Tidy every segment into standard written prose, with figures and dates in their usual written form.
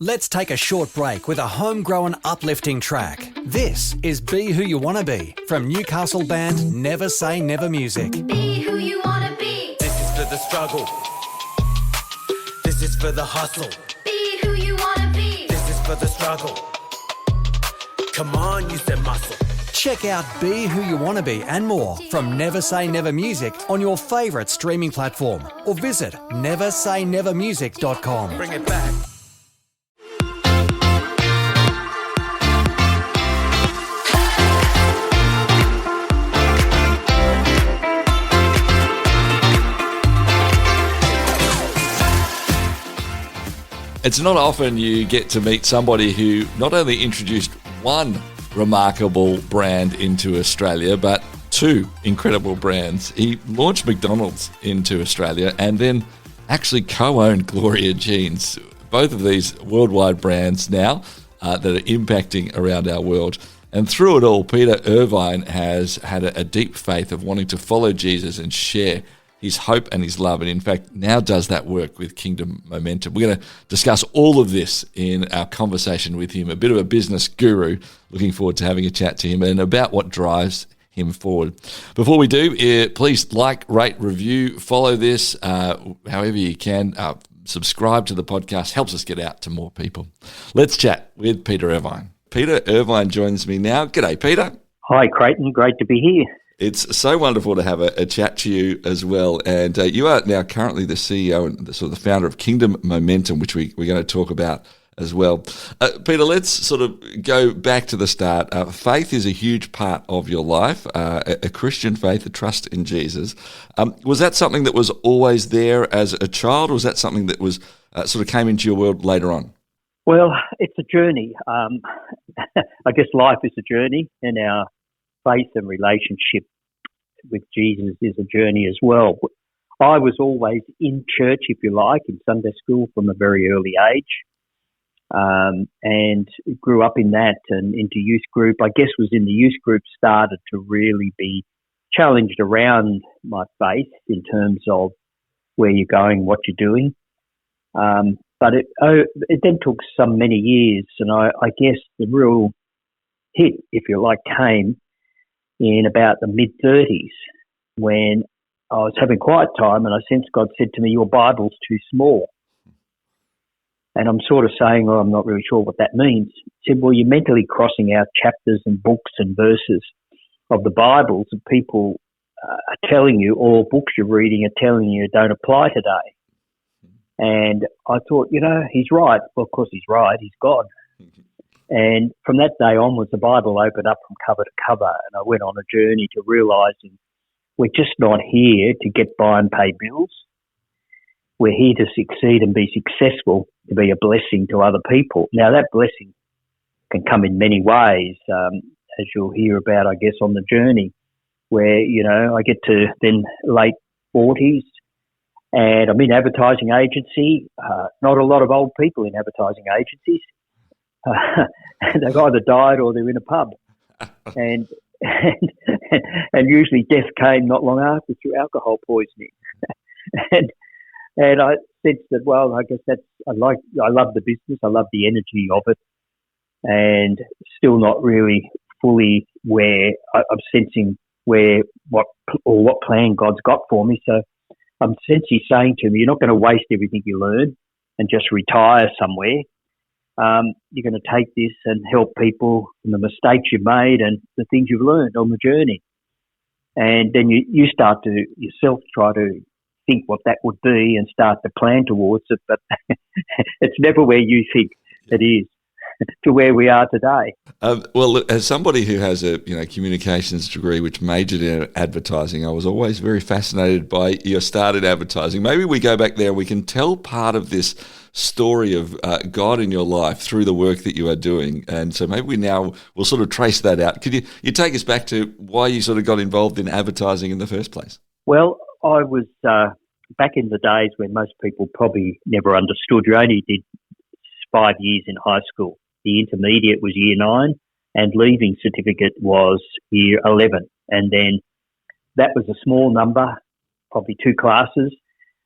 Let's take a short break with a homegrown uplifting track. This is Be Who You Wanna Be from Newcastle band Never Say Never Music. Be who you wanna be. This is for the struggle. This is for the hustle. Be who you wanna be. This is for the struggle. Come on, use that muscle. Check out Be Who You Wanna Be and more from Never Say Never Music on your favourite streaming platform or visit neversaynevermusic.com. Bring it back. It's not often you get to meet somebody who not only introduced one remarkable brand into Australia, but two incredible brands. He launched McDonald's into Australia and then actually co-owned Gloria jeans. Both of these worldwide brands now that are impacting around our world. And through it all, Peter Irvine has had a deep faith of wanting to follow Jesus and share his hope and his love, and in fact now does that work with Kingdom Momentum. We're going to discuss all of this in our conversation with him, a bit of a business guru. Looking forward to having a chat to him and about what drives him forward. Before we do, please like, rate, review, follow this however you can. Subscribe to the podcast, helps us get out to more people. Let's chat with Peter Irvine. Peter Irvine joins me now. G'day, Peter. Hi, Clayton. Great to be here. It's so wonderful to have a chat to you as well. And you are now currently the CEO and the founder of Kingdom Momentum, which we're going to talk about as well. Peter, let's sort of go back to the start. Faith is a huge part of your life, a Christian faith, a trust in Jesus. Was that something that was always there as a child, or was that something that was sort of came into your world later on? Well, it's a journey. I guess life is a journey, and our faith and relationship with Jesus is a journey as well. I was always in church, if you like, in Sunday school from a very early age, and grew up in that and into youth group. I guess was in the youth group started to really be challenged around my faith in terms of where you're going, what you're doing. But it then took some many years, and I guess the real hit, if you like, came in about the mid-30s when I was having quiet time and I sensed God said to me, your Bible's too small. And I'm sort of saying, oh, I'm not really sure what that means. He said, well, you're mentally crossing out chapters and books and verses of the Bibles that people are telling you, or books you're reading are telling you don't apply today. And I thought, he's right. Well, of course he's right. He's God. And from that day onwards, the Bible opened up from cover to cover, and I went on a journey to realising we're just not here to get by and pay bills. We're here to succeed and be successful, to be a blessing to other people. Now, that blessing can come in many ways, as you'll hear about, I guess, on the journey, where, I get to then late 40s, and I'm in advertising agency. Not a lot of old people in advertising agencies. They've either died or they're in a pub, and usually death came not long after through alcohol poisoning. and I sensed that. Well, I guess I love the business, I love the energy of it, and still not really fully where I'm sensing what plan God's got for me. So I'm sensing saying to me, you're not going to waste everything you learn and just retire somewhere. You're going to take this and help people from the mistakes you've made and the things you've learned on the journey. And then you start to yourself try to think what that would be and start to plan towards it. But it's never where you think it is to where we are today. Well, look, as somebody who has a communications degree which majored in advertising, I was always very fascinated by your start in advertising. Maybe we go back there and we can tell part of this story of God in your life through the work that you are doing. And so maybe we'll sort of trace that out. Could you take us back to why you sort of got involved in advertising in the first place? Well, I was back in the days when most people probably never understood. You only did 5 years in high school. The intermediate was year 9 and leaving certificate was year 11. And then that was a small number, probably 2 classes,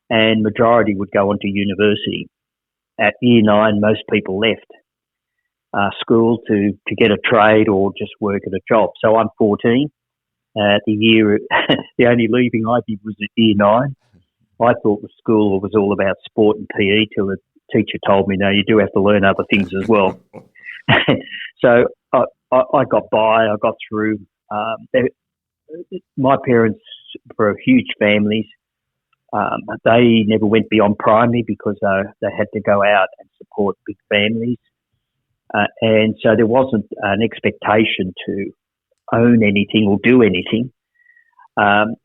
and majority would go on to university. at year 9, most people left school to get a trade or just work at a job. So I'm 14. The only leaving I did was at year 9. I thought the school was all about sport and PE till the teacher told me, no, you do have to learn other things as well. So I got by, I got through. My parents were huge families. They never went beyond primary because they had to go out and support big families. And so there wasn't an expectation to own anything or do anything.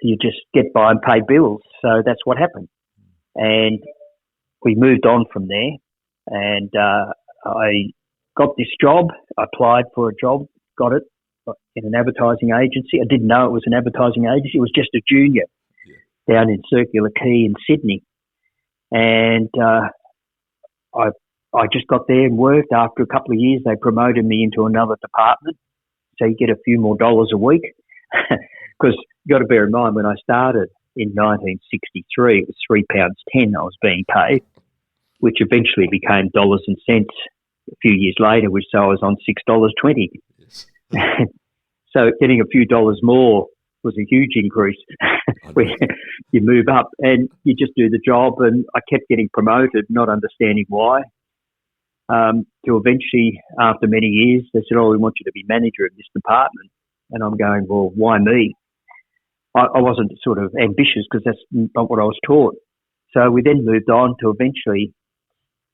You just get by and pay bills. So that's what happened. And we moved on from there. And I got this job, applied for a job, got it in an advertising agency. I didn't know it was an advertising agency. It was just a junior down in Circular Quay in Sydney. And I just got there and worked. After a couple of years, they promoted me into another department. So you get a few more dollars a week. Because you got to bear in mind, when I started in 1963, it was £3.10 I was being paid, which eventually became dollars and cents a few years later, which so I was on $6.20. Yes. So getting a few dollars more was a huge increase. Where you move up and you just do the job, and I kept getting promoted, not understanding why. Till eventually, after many years, they said, we want you to be manager of this department. And I'm going, well, why me? I wasn't sort of ambitious because that's not what I was taught. So we then moved on to eventually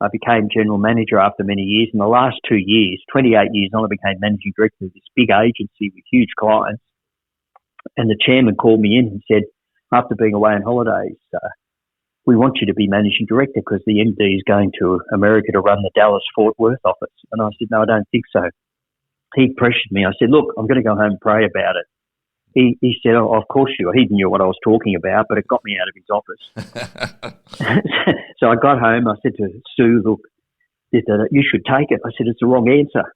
I became general manager after many years. In the last 2 years, 28 years on, I became managing director of this big agency with huge clients. And the chairman called me in and said, after being away on holidays, we want you to be managing director because the MD is going to America to run the Dallas-Fort Worth office. And I said, no, I don't think so. He pressured me. I said, look, I'm going to go home and pray about it. He said, of course you are. He knew what I was talking about, but it got me out of his office. So I got home. I said to Sue, look, you should take it. I said, it's the wrong answer.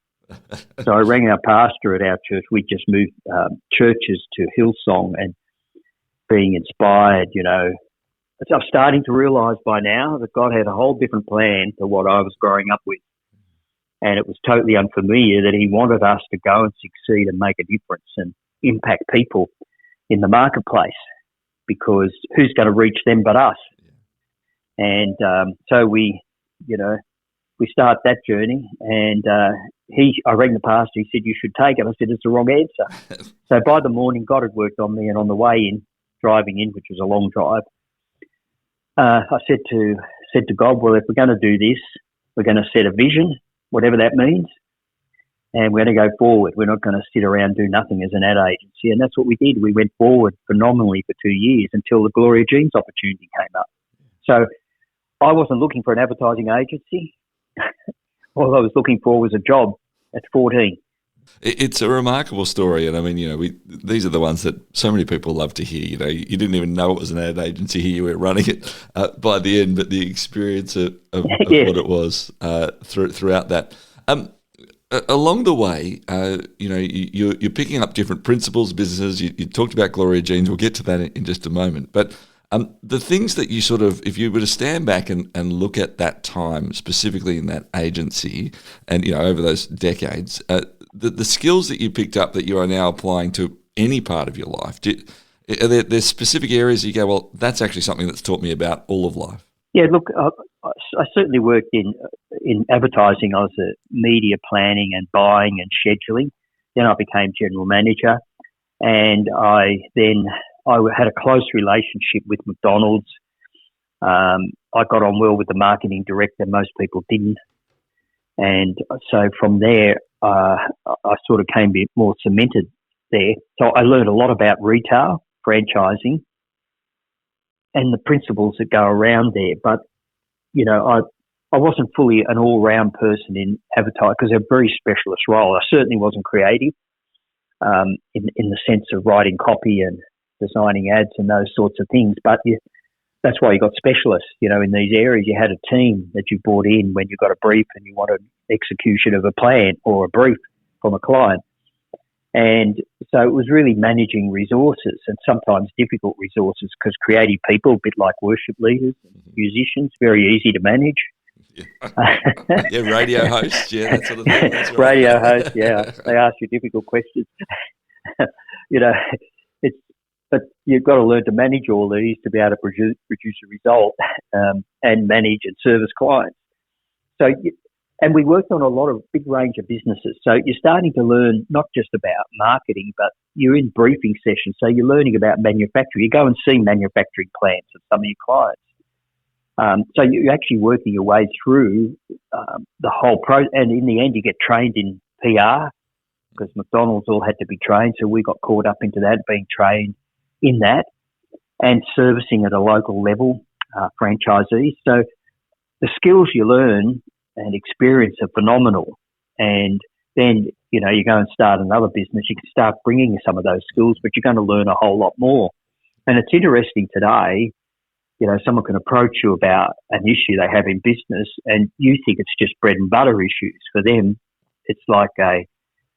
So I rang our pastor at our church. We just moved churches to Hillsong and being inspired, I'm starting to realise by now that God had a whole different plan to what I was growing up with. And it was totally unfamiliar that he wanted us to go and succeed and make a difference and impact people in the marketplace, because who's going to reach them but us? And so we start that journey. And I rang the pastor. He said, you should take it. I said, it's the wrong answer. So by the morning, God had worked on me. And on the way in, driving in, which was a long drive, I said to God, well, if we're going to do this, we're going to set a vision, whatever that means, and we're going to go forward. We're not going to sit around and do nothing as an ad agency. And that's what we did. We went forward phenomenally for 2 years until the Gloria Jeans opportunity came up. So I wasn't looking for an advertising agency. All I was looking for was a job at 14. It's a remarkable story, and I mean, these are the ones that so many people love to hear. You didn't even know it was an ad agency here. You were running it by the end, but the experience of Yeah. what it was throughout that. Along the way, you're picking up different principles, businesses. You talked about Gloria Jeans. We'll get to that in just a moment. But the things that you sort of, if you were to stand back and look at that time, specifically in that agency, and over those decades, the skills that you picked up that you are now applying to any part of your life, are there specific areas you go, well, that's actually something that's taught me about all of life? Yeah, look, I certainly worked in advertising. I was a media planning and buying and scheduling. Then I became general manager, and I had a close relationship with McDonald's. I got on well with the marketing director. Most people didn't. And so from there, I sort of came a bit more cemented there. So I learned a lot about retail, franchising, and the principles that go around there. But, I wasn't fully an all-round person in advertising because they're a very specialist role. I certainly wasn't creative in the sense of writing copy and designing ads and those sorts of things. But that's why you got specialists, in these areas. You had a team that you brought in when you got a brief and you wanted execution of a plan or a brief from a client. And so it was really managing resources, and sometimes difficult resources, because creative people, a bit like worship leaders and musicians, very easy to manage. Yeah, radio host, yeah, that sort of thing. That's right. Radio host, yeah. They ask you difficult questions. you know, it's but you've got to learn to manage all these to be able to produce a result and manage and service clients. And we worked on a lot of big range of businesses. So you're starting to learn not just about marketing, but you're in briefing sessions. So you're learning about manufacturing. You go and see manufacturing plants of some of your clients. So you're actually working your way through the whole process. And in the end, you get trained in PR because McDonald's all had to be trained. So we got caught up into that, being trained in that and servicing at a local level, franchisees. So the skills you learn and experience are phenomenal. And then, you go and start another business, you can start bringing some of those skills, but you're going to learn a whole lot more. And it's interesting today, someone can approach you about an issue they have in business and you think it's just bread and butter issues. For them, it's like a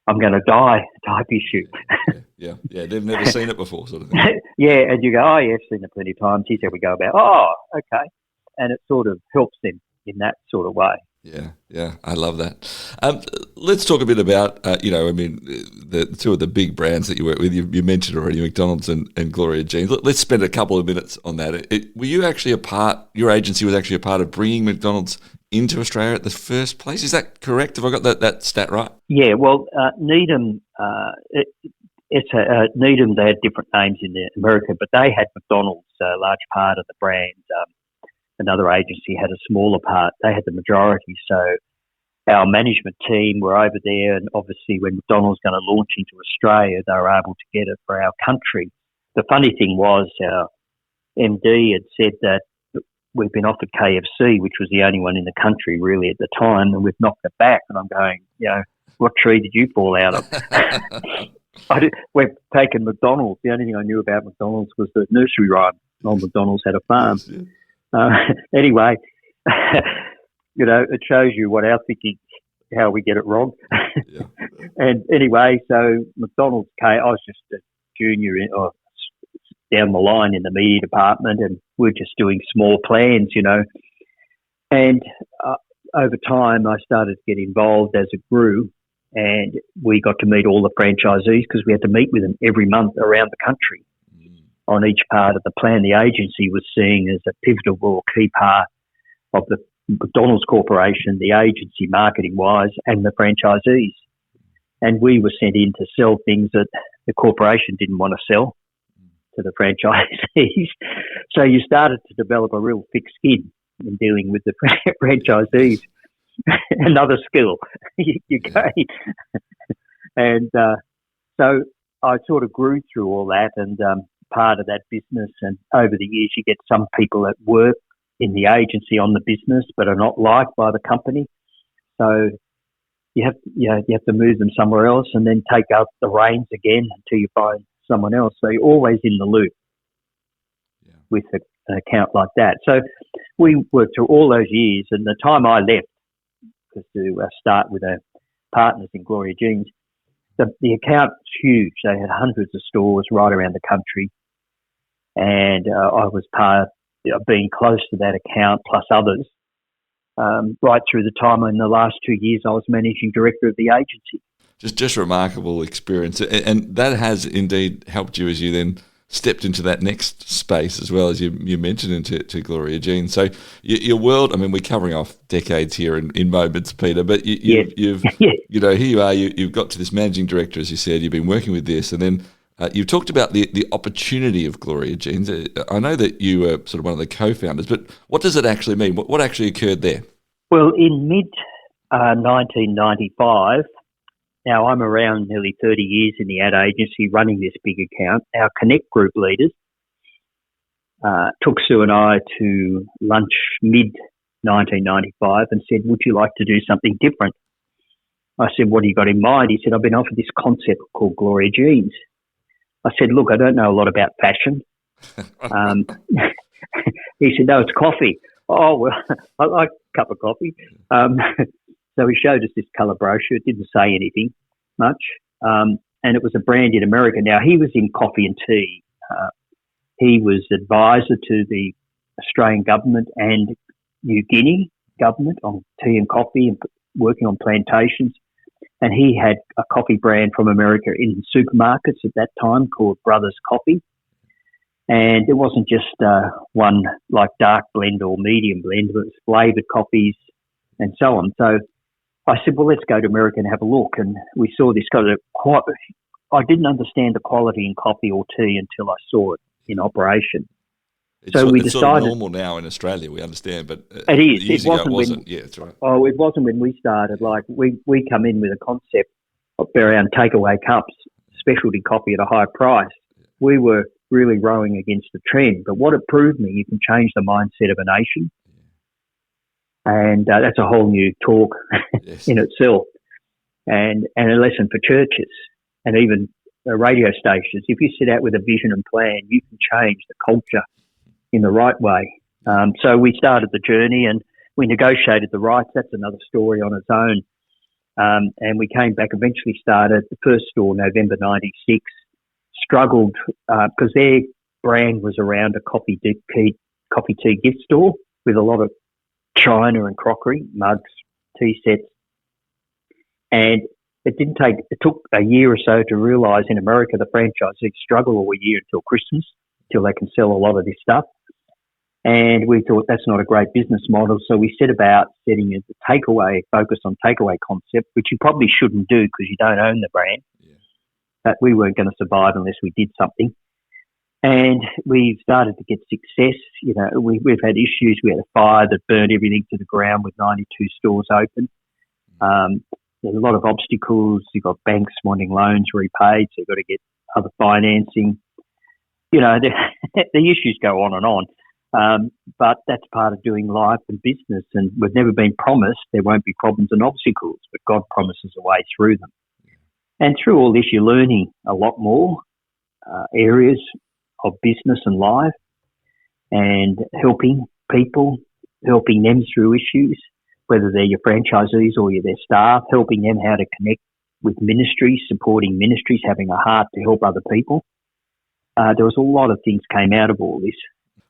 I'm going to die type issue. Yeah. They've never seen it before, sort of thing. Yeah, and you go, oh, yeah, I've seen it plenty of times. Here's how we go about, oh, okay. And it sort of helps them in that sort of way. Yeah, I love that. Let's talk a bit about, the two of the big brands that you work with. You mentioned already McDonald's and Gloria Jeans. Let's spend a couple of minutes on that. Were you actually your agency was actually a part of bringing McDonald's into Australia at the first place? Is that correct? Have I got that stat right? Yeah, well, Needham, Needham, they had different names in America, but they had McDonald's, a large part of the brand. Another agency had a smaller part. They had the majority. So our management team were over there, and obviously when McDonald's was going to launch into Australia, they were able to get it for our country. The funny thing was our MD had said that we've been offered KFC, which was the only one in the country really at the time, and we've knocked it back. And I'm going, what tree did you fall out of? We've taken McDonald's. The only thing I knew about McDonald's was the nursery rhyme. Old McDonald's had a farm. Yes, yeah. Anyway, it shows you what our thinking, how we get it wrong. Yeah. And anyway, so McDonald's came. I was just a junior or down the line in the media department, and we're just doing small plans, And over time, I started to get involved as it grew, and we got to meet all the franchisees because we had to meet with them every month around the country. On each part of the plan, the agency was seen as a pivotal or key part of the McDonald's Corporation, the agency marketing-wise, and the franchisees. And we were sent in to sell things that the corporation didn't want to sell to the franchisees. So you started to develop a real thick skin in dealing with the franchisees. Another skill you gain. And so I sort of grew through all that and part of that business, and over the years you get some people that work in the agency on the business but are not liked by the company, so you have to move them somewhere else and then take up the reins again until you find someone else. So you're always in the loop with an account like that. So we worked through all those years, and the time I left, because to start with our partners in Gloria Jeans, the account's huge. They had hundreds of stores right around the country. And I was part of being close to that account, plus others, right through the time. In the last 2 years, I was managing director of the agency. Just remarkable experience. And that has indeed helped you as you then stepped into that next space as well, as you mentioned, into Gloria Jeans. So your world, we're covering off decades here in moments, Peter, but you've here you are, you've got to this managing director, as you said, you've been working with this, and then you've talked about the opportunity of Gloria Jeans. I know that you were sort of one of the co-founders, but what does it actually mean? What actually occurred there? Well, in mid-1995, now I'm around nearly 30 years in the ad agency running this big account. Our Connect group leaders took Sue and I to lunch mid-1995 and said, would you like to do something different? I said, what have you got in mind? He said, I've been offered this concept called Gloria Jeans. I said, look, I don't know a lot about fashion. He said, no, it's coffee. Oh, well, I like a cup of coffee. So he showed us this colour brochure. It didn't say anything much. And it was a brand in America. Now, he was in coffee and tea. He was advisor to the Australian government and New Guinea government on tea and coffee and working on plantations. And he had a coffee brand from America in supermarkets at that time called Brothers Coffee. And it wasn't just one like dark blend or medium blend, but it was flavoured coffees and so on. So I said, well, let's go to America and have a look. And we saw this kind of I didn't understand the quality in coffee or tea until I saw it in operation. It's so we it's decided, sort of normal now in Australia, we understand, but it is. years ago it wasn't. Yeah, that's right. Oh, it wasn't when we started. Like we come in with a concept of around takeaway cups, specialty coffee at a high price. We were really rowing against the trend. But what it proved me, you can change the mindset of a nation. And that's a whole new talk Yes. in itself. And a lesson for churches and even radio stations. If you set out with a vision and plan, you can change the culture in the right way. So we started the journey and we negotiated the rights. That's another story on its own. And we came back, eventually started the first store, November 96, struggled because their brand was around a coffee tea gift store with a lot of china and crockery, mugs, tea sets. And it took a year or so to realise in America the franchisees struggle all year until Christmas, till they can sell a lot of this stuff. And we thought that's not a great business model. So we set about setting a takeaway, focus on takeaway concept, which you probably shouldn't do because you don't own the brand. Yeah. But we weren't going to survive unless we did something. And we started to get success. You know, we've had issues. We had a fire that burned everything to the ground with 92 stores open. There's a lot of obstacles. You've got banks wanting loans repaid, so you've got to get other financing. You know, the issues go on and on. But that's part of doing life and business. And we've never been promised there won't be problems and obstacles, but God promises a way through them. And through all this, you're learning a lot more areas of business and life and helping people, helping them through issues, whether they're your franchisees or you're their staff, helping them how to connect with ministries, supporting ministries, having a heart to help other people. There was a lot of things came out of all this.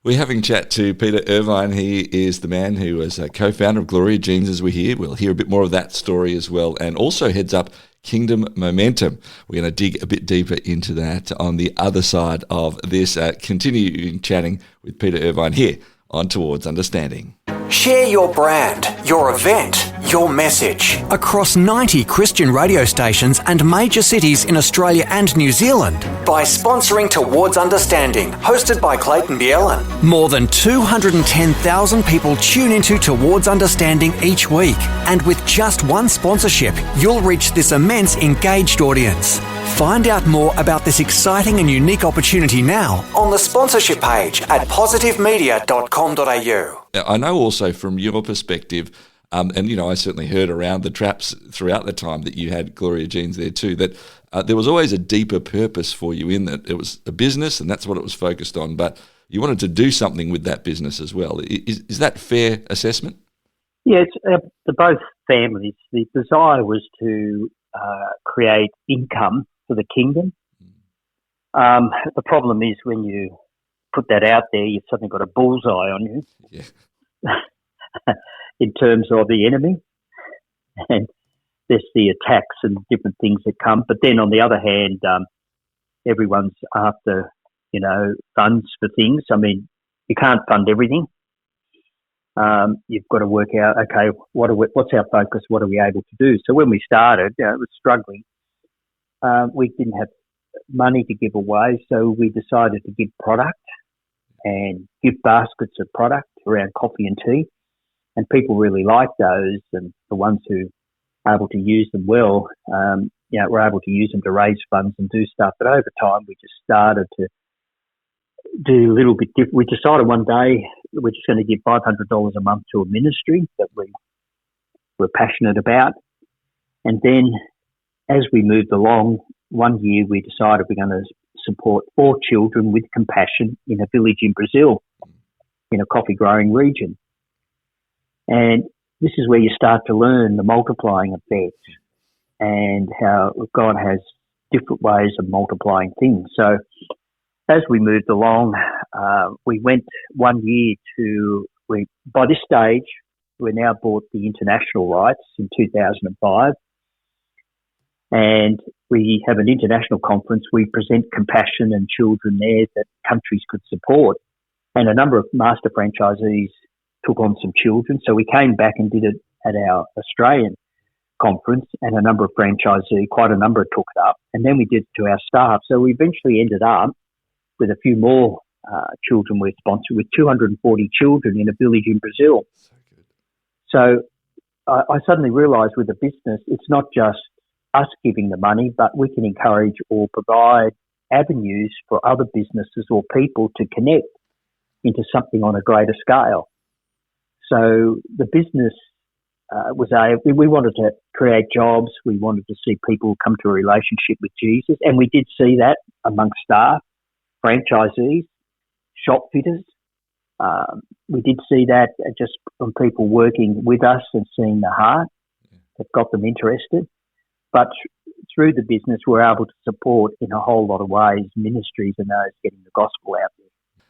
We're having a chat to Peter Irvine. He is the man who was a co-founder of Gloria Jeans as we hear. We'll hear a bit more of that story as well, and also heads up Kingdom Momentum. We're going to dig a bit deeper into that on the other side of this. Continuing chatting with Peter Irvine here on Towards Understanding. Share your brand, your event, your message across 90 Christian radio stations and major cities in Australia and New Zealand by sponsoring Towards Understanding, hosted by Clayton Bielen. More than 210,000 people tune into Towards Understanding each week, and with just one sponsorship, you'll reach this immense engaged audience. Find out more about this exciting and unique opportunity now on the sponsorship page at positivemedia.com.au. I know also from your perspective, and you know, I certainly heard around the traps throughout the time that you had Gloria Jeans there too, that there was always a deeper purpose for you in that. It was a business and that's what it was focused on, but you wanted to do something with that business as well. Is that fair assessment? Yes, the both families. The desire was to create income for the kingdom. The problem is when you put that out there, you've suddenly got a bullseye on you. Yeah. In terms of the enemy, and there's the attacks and different things that come. But then on the other hand, everyone's after, you know, funds for things. I mean, you can't fund everything. You've got to work out, okay, what's our focus? What are we able to do? So when we started, it was struggling. We didn't have money to give away, so we decided to give product and give baskets of product around coffee and tea. And people really liked those, and the ones who were able to use them well, were able to use them to raise funds and do stuff. But over time, we just started to do a little bit different. We decided one day we're just going to give $500 a month to a ministry that we were passionate about. And then as we moved along, one year we decided we're going to support 4 children with compassion in a village in Brazil, in a coffee growing region. And this is where you start to learn the multiplying effect and how God has different ways of multiplying things. So as we moved along, we went 1 year by this stage, we now bought the international rights in 2005, and we have an international conference. We present compassion and children there that countries could support, and a number of master franchisees took on some children. So we came back and did it at our Australian conference, and a number of franchisees, quite a number, took it up, and then we did it to our staff. So we eventually ended up with a few more children we're sponsored with 240 children in a village in Brazil. So I suddenly realised with the business, it's not just us giving the money, but we can encourage or provide avenues for other businesses or people to connect into something on a greater scale. So the business we wanted to create jobs. We wanted to see people come to a relationship with Jesus, and we did see that amongst staff, franchisees, shop fitters. We did see that just from people working with us and seeing the heart that got them interested. But through the business, we're able to support in a whole lot of ways ministries and those getting the gospel out there.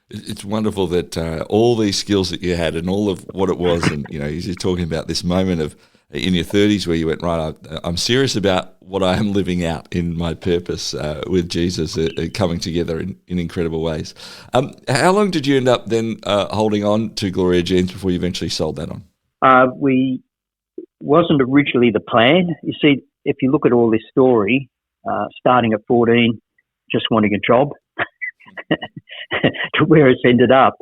It's wonderful that all these skills that you had and all of what it was, and you're talking about this moment of in your 30s where you went, right, I'm serious about what I am living out in my purpose with Jesus, coming together in incredible ways. How long did you end up then holding on to Gloria Jeans before you eventually sold that on? We wasn't originally the plan. You see, if you look at all this story, starting at 14, just wanting a job, to where it's ended up.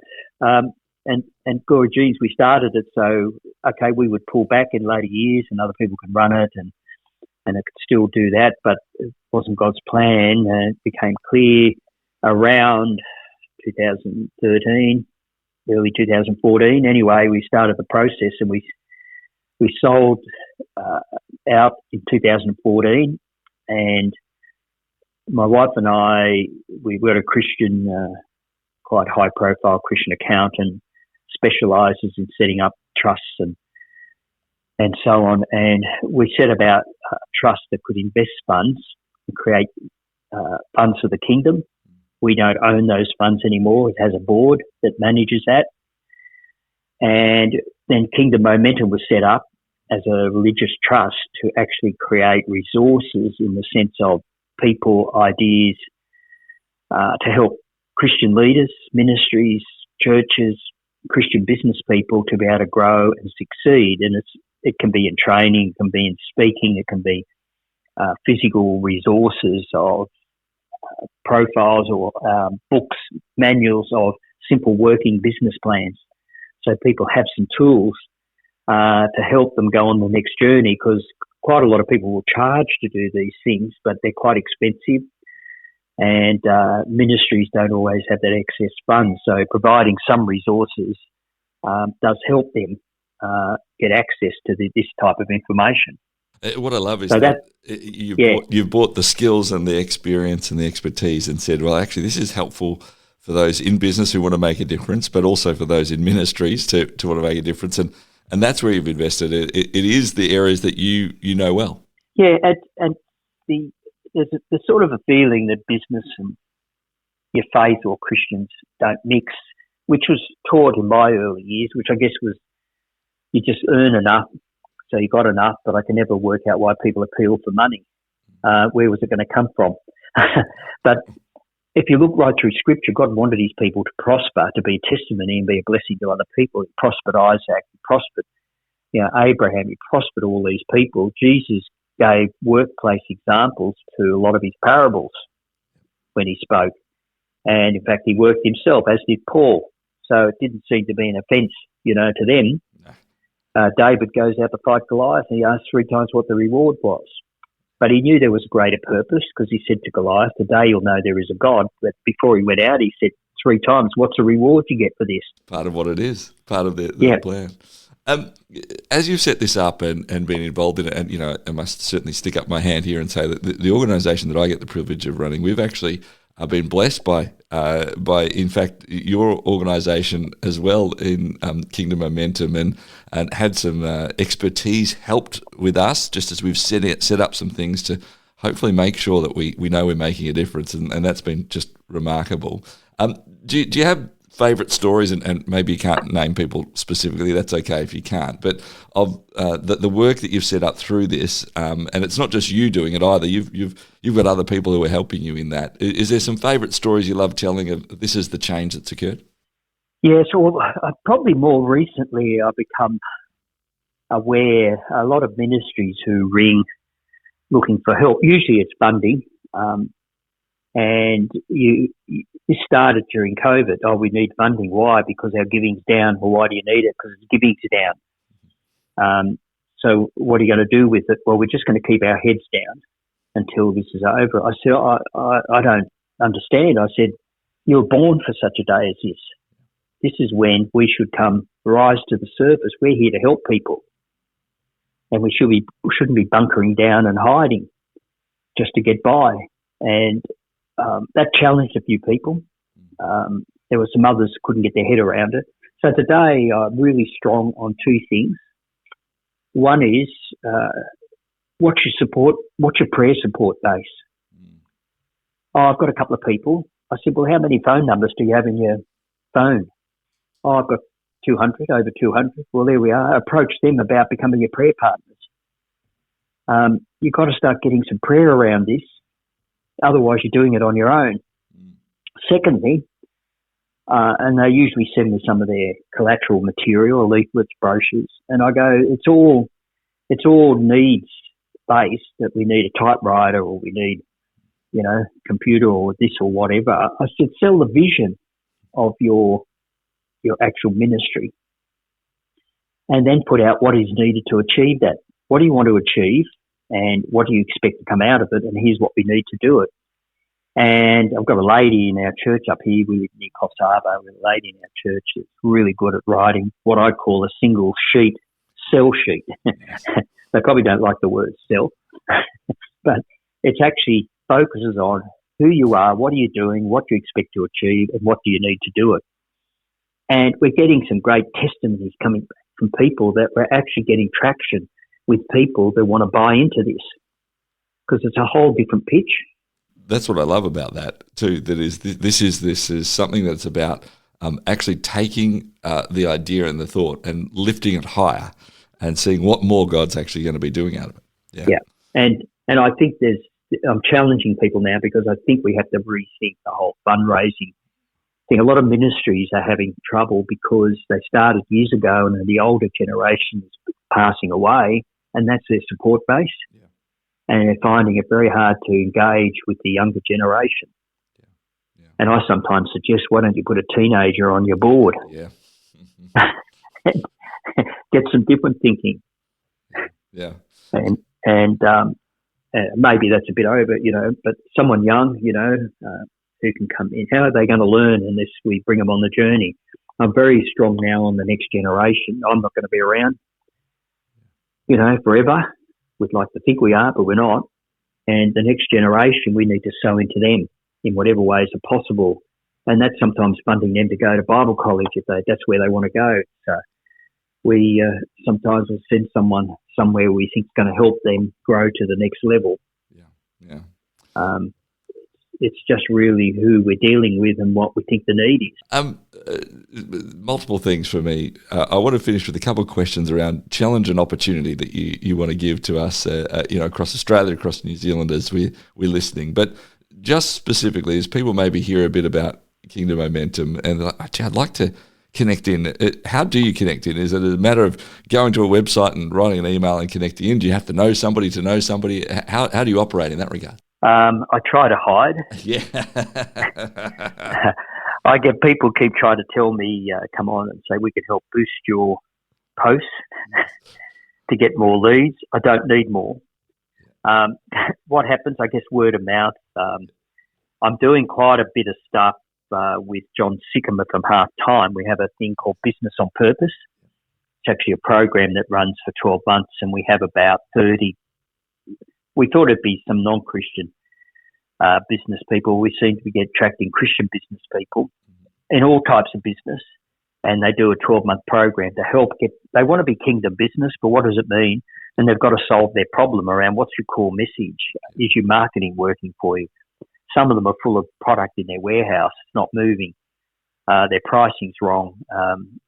And Gloria Jeans, we started it so, okay, we would pull back in later years and other people could run it and it could still do that, but it wasn't God's plan. It became clear around 2013, early 2014. Anyway, we started the process and we sold out in 2014, and my wife and I, we were a Christian, quite high-profile Christian accountant, specialises in setting up trusts and so on. And we set about trusts that could invest funds and create funds for the kingdom. We don't own those funds anymore. It has a board that manages that. And then Kingdom Momentum was set up as a religious trust to actually create resources in the sense of people, ideas, to help Christian leaders, ministries, churches, Christian business people to be able to grow and succeed. And it can be in training, it can be in speaking, it can be physical resources of profiles or books, manuals of simple working business plans. So people have some tools to help them go on the next journey, because quite a lot of people will charge to do these things, but they're quite expensive, and ministries don't always have that excess funds. So providing some resources does help them get access to this type of information. What I love is that you've bought the skills and the experience and the expertise and said, well, actually, this is helpful for those in business who want to make a difference, but also for those in ministries to want to make a difference. And that's where you've invested. It is the areas that you know well. Yeah, and there's sort of a feeling that business and your faith or Christians don't mix, which was taught in my early years, which I guess was you just earn enough, so you got enough, but I can never work out why people appeal for money. Where was it going to come from? But if you look right through Scripture, God wanted his people to prosper, to be a testimony and be a blessing to other people. He prospered Isaac, he prospered Abraham, he prospered all these people. Jesus gave workplace examples to a lot of his parables when he spoke. And in fact, he worked himself, as did Paul. So it didn't seem to be an offence, to them. David goes out to fight Goliath and he asked 3 times what the reward was. But he knew there was a greater purpose, because he said to Goliath, today you'll know there is a God. But before he went out, he said 3 times, what's the reward you get for this? Part of what it is, part of the plan. As you've set this up and been involved in it, and I must certainly stick up my hand here and say that the organisation that I get the privilege of running, we've actually been blessed by in fact your organisation as well in Kingdom Momentum, and had some expertise helped with us, just as we've set up some things to hopefully make sure that we know we're making a difference, and that's been just remarkable. Do you have favourite stories, and maybe you can't name people specifically, that's okay if you can't, but of the work that you've set up through this, and it's not just you doing it either, you've got other people who are helping you in that. Is there some favourite stories you love telling of this is the change that's occurred? Yeah, so probably more recently I've become aware a lot of ministries who ring looking for help. Usually it's funding, and this started during COVID. Oh, we need funding. Why? Because our giving's down. Well, why do you need it? Because giving's down. So what are you going to do with it? Well, we're just going to keep our heads down until this is over. I said, I don't understand. I said, you were born for such a day as this. This is when we should rise to the surface. We're here to help people. And we shouldn't be bunkering down and hiding just to get by. And that challenged a few people. There were some others who couldn't get their head around it. So today I'm really strong on two things. One is what's your prayer support base? Oh, I've got a couple of people. I said, well, how many phone numbers do you have in your phone? Oh, I've got 200, over 200. Well, there we are. Approach them about becoming your prayer partners. You've got to start getting some prayer around this. Otherwise, you're doing it on your own. Secondly, and they usually send me some of their collateral material, leaflets, brochures, and I go, it's all needs based, that we need a typewriter or we need, computer or this or whatever. I said, sell the vision of your actual ministry, and then put out what is needed to achieve that. What do you want to achieve, and what do you expect to come out of it, and here's what we need to do it. And I've got a lady in our church up here. We live near Coffs Harbour. We've got a lady in our church that's really good at writing what I call a single sheet sell sheet. They probably don't like the word sell, but it actually focuses on who you are, what are you doing, what do you expect to achieve, and what do you need to do it. And we're getting some great testimonies coming from people that we're actually getting traction with people that want to buy into this, because it's a whole different pitch. That's what I love about that too. That is, this is something that's about actually taking the idea and the thought and lifting it higher and seeing what more God's actually going to be doing out of it. Yeah. And I think I'm challenging people now, because I think we have to rethink the whole fundraising thing. A lot of ministries are having trouble because they started years ago and the older generation is passing away, and that's their support base. Yeah. And they're finding it very hard to engage with the younger generation. Yeah. And I sometimes suggest, why don't you put a teenager on your board? Yeah. Get some different thinking. Yeah. And maybe that's a bit over, but someone young, who can come in, how are they going to learn unless we bring them on the journey? I'm very strong now on the next generation. I'm not going to be around, forever. We'd like to think we are, but we're not. And the next generation, we need to sow into them in whatever ways are possible. And that's sometimes funding them to go to Bible college if that's where they want to go. So we sometimes will send someone somewhere we think is going to help them grow to the next level. Yeah. It's just really who we're dealing with and what we think the need is. Multiple things for me. I want to finish with a couple of questions around challenge and opportunity that you want to give to us, across Australia, across New Zealand as we're listening. But just specifically, as people maybe hear a bit about Kingdom Momentum and they're like, I'd like to connect in. How do you connect in? Is it a matter of going to a website and writing an email and connecting in? Do you have to know somebody to know somebody? How do you operate in that regard? I try to hide. Yeah. I get people keep trying to tell me, come on and say we can help boost your posts to get more leads. I don't need more. What happens, I guess, word of mouth. I'm doing quite a bit of stuff with John Sycamore from Half Time. We have a thing called Business on Purpose. It's actually a program that runs for 12 months, and we have about 30. We thought it'd be some non-Christian business people. We seem to be attracting Christian business people in all types of business, and they do a 12-month program to help they want to be kingdom business, but what does it mean? And they've got to solve their problem around what's your core message? Is your marketing working for you? Some of them are full of product in their warehouse. It's not moving. their pricing's wrong.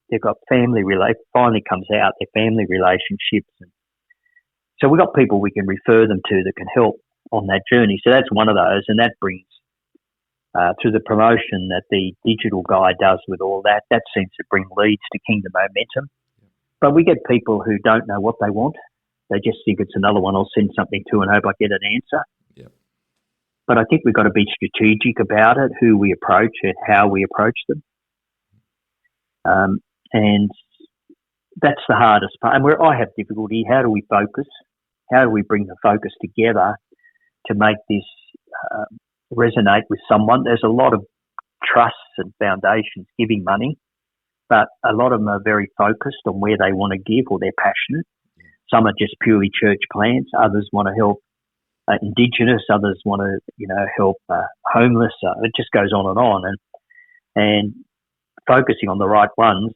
They've got finally comes out, their family relationships. And so we've got people we can refer them to that can help on that journey. So that's one of those, and that brings, through the promotion that the digital guy does with all that, that seems to bring leads to Kingdom Momentum. But we get people who don't know what they want. They just think it's another one I'll send something to and hope I get an answer. Yep. But I think we've got to be strategic about it, who we approach and how we approach them. And that's the hardest part. And where I have difficulty, how do we focus? How do we bring the focus together to make this resonate with someone? There's a lot of trusts and foundations giving money, but a lot of them are very focused on where they want to give or they're passionate. Some are just purely church plans. Others want to help Indigenous. Others want to, help homeless. It just goes on and on. And focusing on the right ones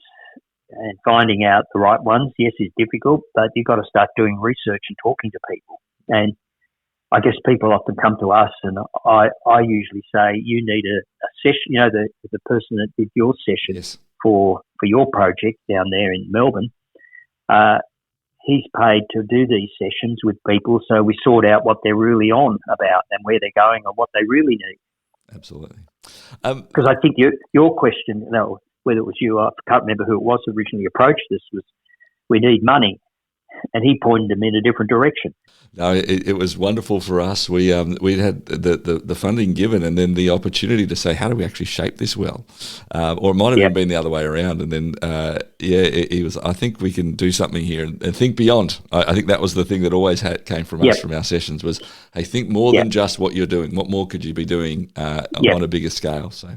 and finding out the right ones, yes, is difficult, but you've got to start doing research and talking to people. And I guess people often come to us, and I usually say, you need a session. The person that did your session Yes. for your project down there in Melbourne, he's paid to do these sessions with people, so we sort out what they're really on about and where they're going and what they really need. Absolutely. Because I think your question, whether it was you, I can't remember who it was who originally approached this, was we need money. And he pointed them in a different direction. No, it was wonderful for us. We had the funding given, and then the opportunity to say, how do we actually shape this well? Or it might have even been the other way around. And then, he was, I think we can do something here and think beyond. I think that was the thing that always came from us from our sessions was, hey, think more than just what you're doing. What more could you be doing on a bigger scale? So,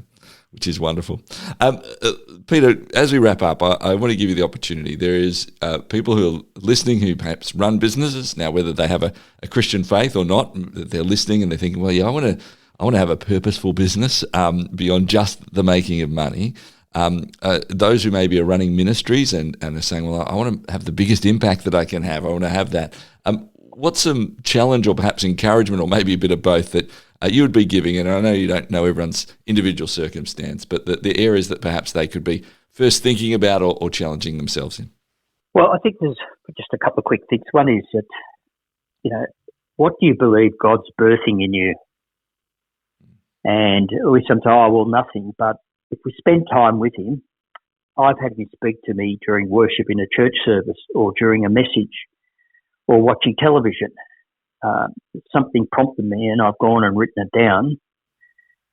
which is wonderful. Peter, as we wrap up, I want to give you the opportunity. There is people who are listening who perhaps run businesses. Now, whether they have a Christian faith or not, they're listening and they're thinking, well, yeah, I want to have a purposeful business beyond just the making of money. Those who maybe are running ministries and are saying, well, I want to have the biggest impact that I can have. I want to have that. What's some challenge or perhaps encouragement or maybe a bit of both that you would be giving? And I know you don't know everyone's individual circumstance, but the areas that perhaps they could be first thinking about or challenging themselves in. Well, I think there's just a couple of quick things. One is that, what do you believe God's birthing in you? And we sometimes, nothing. But if we spend time with him, I've had him speak to me during worship in a church service or during a message or watching television. Something prompted me and I've gone and written it down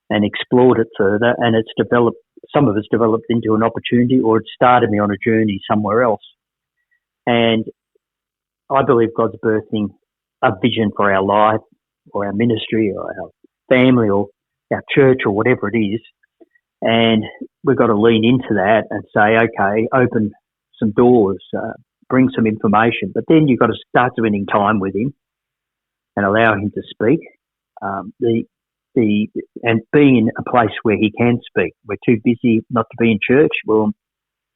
and explored it further, and it's developed, some of it's developed into an opportunity, or it started me on a journey somewhere else. And I believe God's birthing a vision for our life or our ministry or our family or our church or whatever it is. And we've got to lean into that and say, okay, open some doors, bring some information. But then you've got to start spending time with him and allow him to speak. And being in a place where he can speak. We're too busy not to be in church. Well,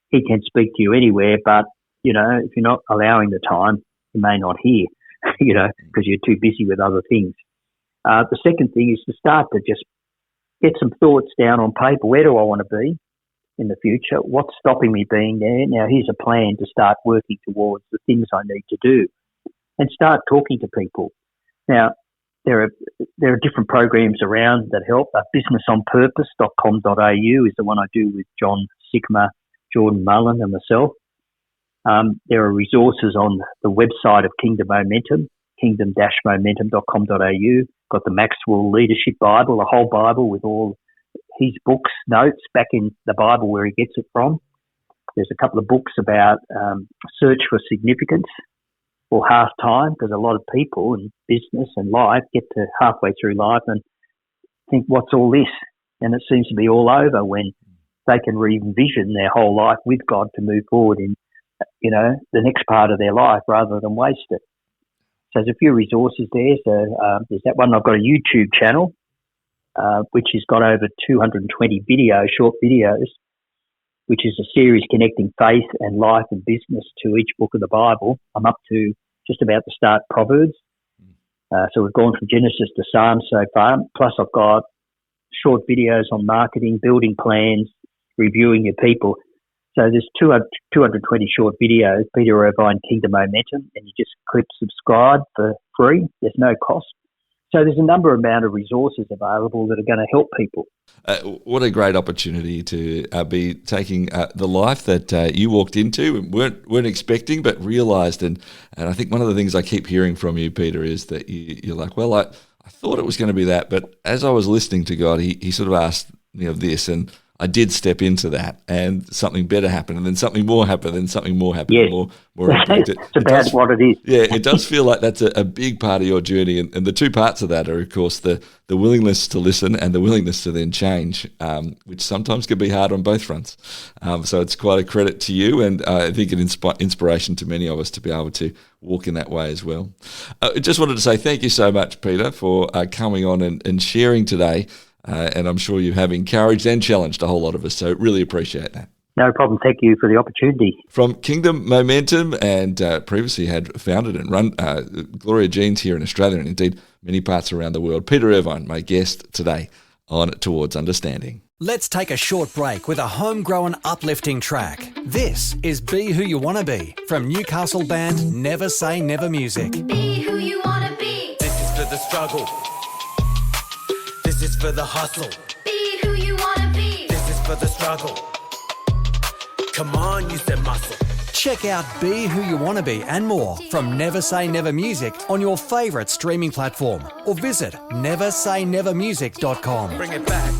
he can speak to you anywhere, but, if you're not allowing the time, you may not hear, because you're too busy with other things. The second thing is to start to just get some thoughts down on paper. Where do I want to be in the future? What's stopping me being there? Now, here's a plan to start working towards the things I need to do and start talking to people. Now, there are different programs around that help. Businessonpurpose.com.au is the one I do with John Sigma, Jordan Mullen and myself. There are resources on the website of Kingdom Momentum, kingdom-momentum.com.au. Got the Maxwell Leadership Bible, the whole Bible with all his books, notes back in the Bible where he gets it from. There's a couple of books about search for significance or half time, because a lot of people in business and life get to halfway through life and think, what's all this? And it seems to be all over when they can re-envision their whole life with God to move forward in, the next part of their life rather than waste it. So there's a few resources there. So there's that one. I've got a YouTube channel, which has got over 220 short videos, which is a series connecting faith and life and business to each book of the Bible. I'm up to just about to start Proverbs. So we've gone from Genesis to Psalms so far. Plus I've got short videos on marketing, building plans, reviewing your people. So there's 220 short videos, Peter Irvine, Kingdom Momentum, and you just click subscribe for free. There's no cost. So there's a number amount of resources available that are going to help people. What a great opportunity to be taking the life that you walked into and weren't expecting, but realised. And I think one of the things I keep hearing from you, Peter, is that you're like, well, I thought it was going to be that, but as I was listening to God, he sort of asked me of this, and I did step into that, and something better happened, and then something more happened, and something more happened, yes. more impact. It's about what it is. Yeah, it does feel like that's a big part of your journey, and the two parts of that are, of course, the willingness to listen and the willingness to then change, which sometimes can be hard on both fronts. So it's quite a credit to you, and I think an inspiration to many of us to be able to walk in that way as well. I just wanted to say thank you so much, Peter, for coming on and sharing today. And I'm sure you have encouraged and challenged a whole lot of us, so really appreciate that. No problem. Thank you for the opportunity. From Kingdom Momentum, and previously had founded and run Gloria Jeans here in Australia and indeed many parts around the world, Peter Irvine, my guest today on Towards Understanding. Let's take a short break with a homegrown uplifting track. This is Be Who You Wanna Be from Newcastle band Never Say Never Music. Be who you wanna be. This is for the struggle. This is for the hustle. Be who you wanna be. This is for the struggle. Come on, use that muscle. Check out Be Who You Wanna Be and more from Never Say Never Music on your favourite streaming platform, or visit neversaynevermusic.com. Bring it back.